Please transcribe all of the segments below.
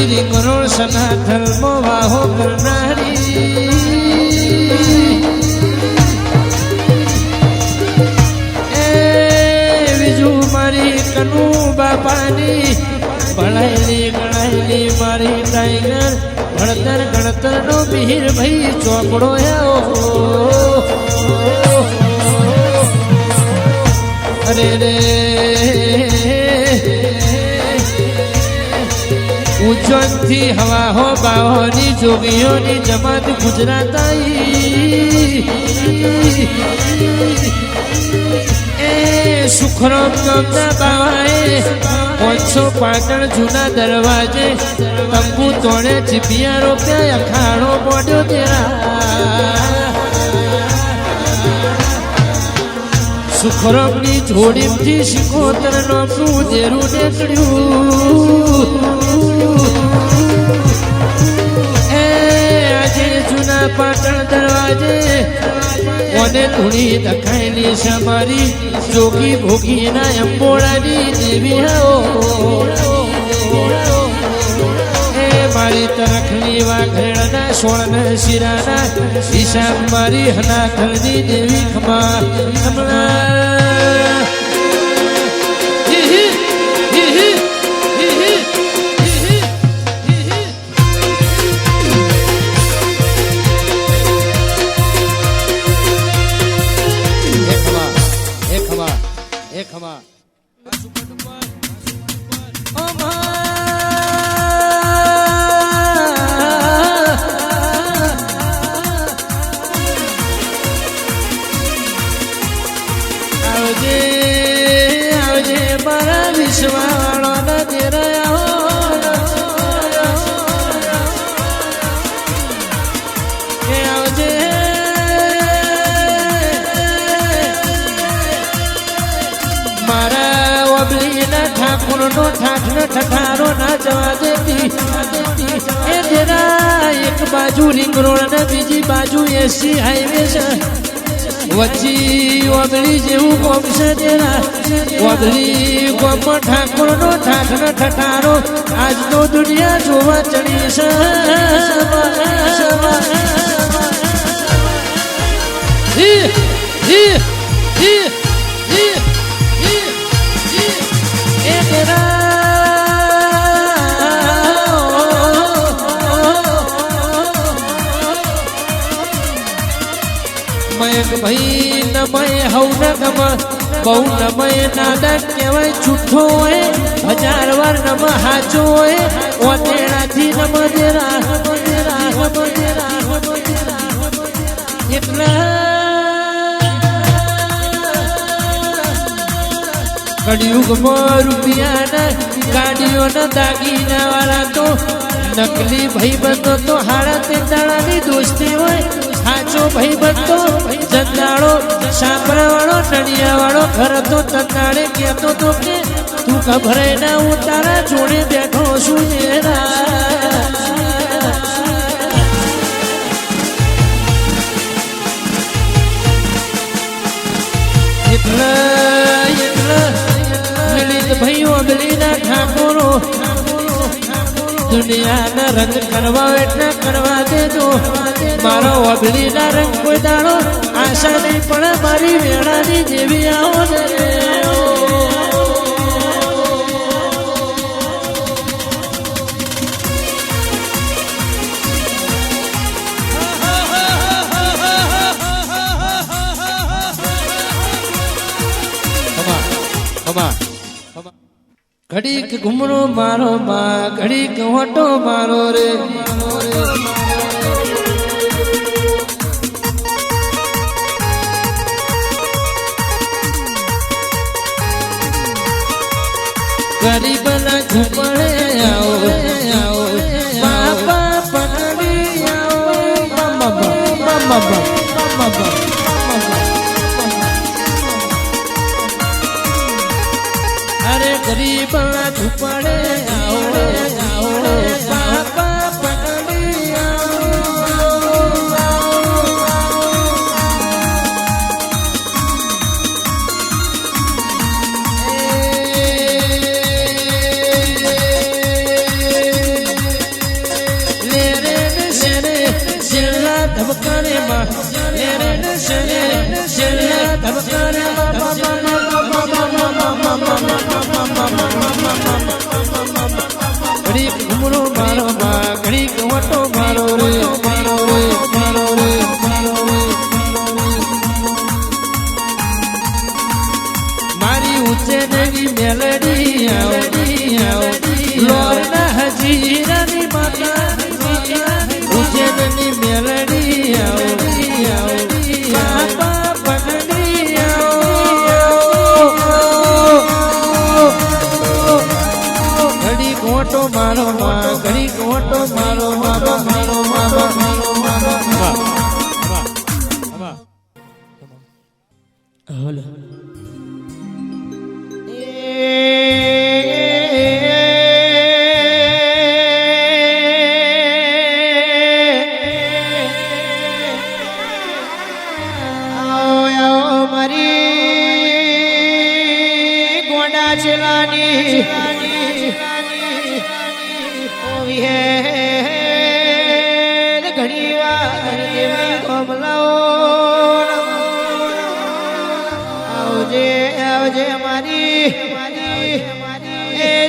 રીંગણો સનાથલમો વાહો કરનારી એ બીજું મારી કનુ બાપાની ભણાયેલી ગણાયેલી મારી ટાઈગર ભણતર ગણતર નો બિહીર ભાઈ ચોપડો અરે રે ઉજ્જૈનથી હવા હો બાહોની જોગીઓની જમાત ગુજરાત એ સુખરામ ગામના બાવાએ 500 પાટણ જૂના દરવાજે તંબુ તોડે ચીપિયા રોપ્યા અખાડો બોડ્યો તેરા સુખરામની જોડીથી શિકોતર નામનું દેરું નીકળ્યું એ આજે જૂના પાટણ દરવાજે ઓને ધૂણી દખાયેલી છે મારી જોગી ભોગીના અંબોળાની દેવી એ મારી તરખની વાઘરેણના સોળના શિરાના હિસાબ મારી હનાખલની દેવી ખમા ઠઠારો ના જવા દેતી એ તેરા એક બાજુ રિંગ રોડ ને બીજી બાજુ એસી હાઈવે છે વચ્ચી ઓગળી જેવું કોમ છે તેરા ઓગળી કોમમાં ઠાકોર નો ઠાઠ ને ઠઠારો આજ તો દુનિયા જોવા ચડી છે એ તેરા ભાઈ નમય હવ ન ગમ બહુ નમય નાદા કહેવાય છૂઠો હોય 1000 વાર નમ હાચો હોય ઓતેડાથી નમ દેરા એટલા કળિયુગમાં રૂપિયાના ગાડીઓના દાગીના વાળા તો નકલી ભાઈ બંધો તો હાડા તે દાડાની દોસ્તી હોય સાચો ભાઈ બંધો જંદાળો સાંભળા વાળો નડિયા વાળો ઘર તો તંદાળે કહેતો તો કે તું ખબરે ના હું તારા જોડે બેઠો છું એટલે મિલિત ભાઈઓ અબલીના ઠાકોરો દુનિયાના રંગ કરવા એટલા કરવા દેજો મારો અબલીના રંગ કોઈ દાડો આશા નહીં પણ મારી વેળાની જેવી આવો ને ઘડીક ઘુમરો મારો માં ઘડીક હોટો મારો રે ગરીબના ઝૂંપડે આવો બાપા પકડી આવો અરે ગરીબના ઝૂંપડે આવો બાપા પકડી ઉજ્જૈનની મેલડી આવો લોરના હજીરાની માતા ઉજ્જૈનની મેલડી આવો બાપા પગડી આવો ઘડી ગોટો મારો માં ઘડી ગોટો મારો મારો મારો મારો મારો મારો હલો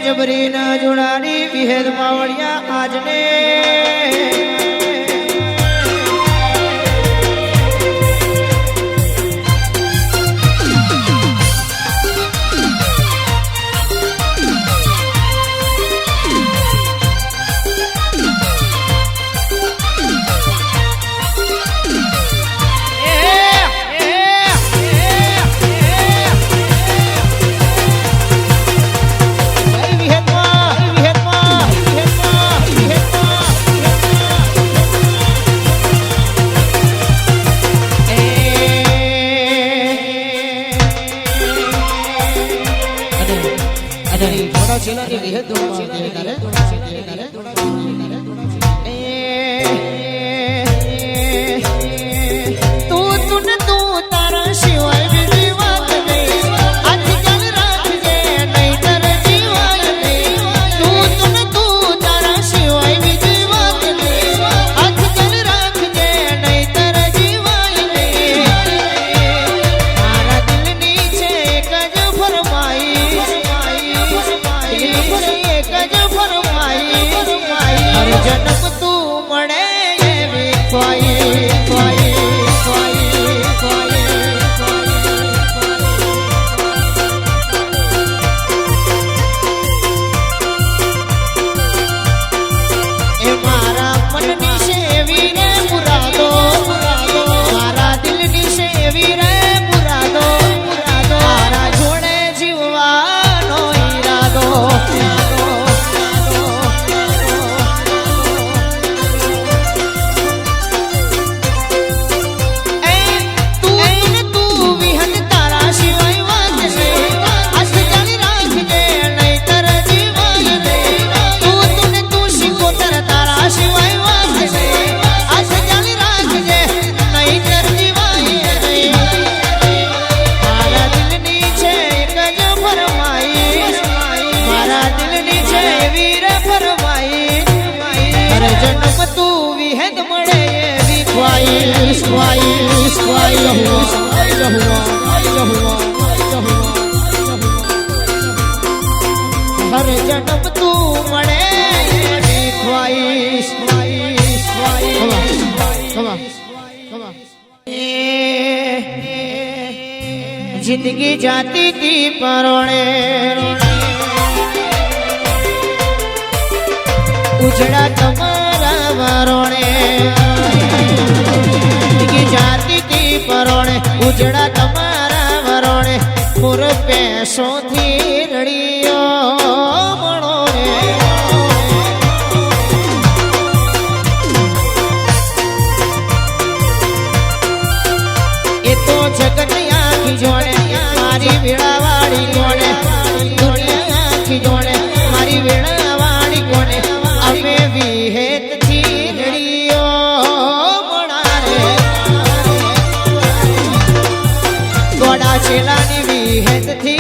જબરી ના જોડાની વિહેદ માવડિયા આજને हर जन्म तू मणे ख्वाहिश जिंदगी जाती थी परोणे उजड़ा तुम्हारा वरोणे जिंदगी जाती थी परोणे उजड़ा तुम्हारा वरोणे पुर पैसों थी रड़ियो मणोणे ये तो जगत आखी जोड़े मारी वेड़ावाड़ी कोणे दुनिया आखी जोड़े मारी वेड़ावाड़ी कोणे अमे विहेत थी रड़ियो मणारे गोड़ा चेलानी विहेत थी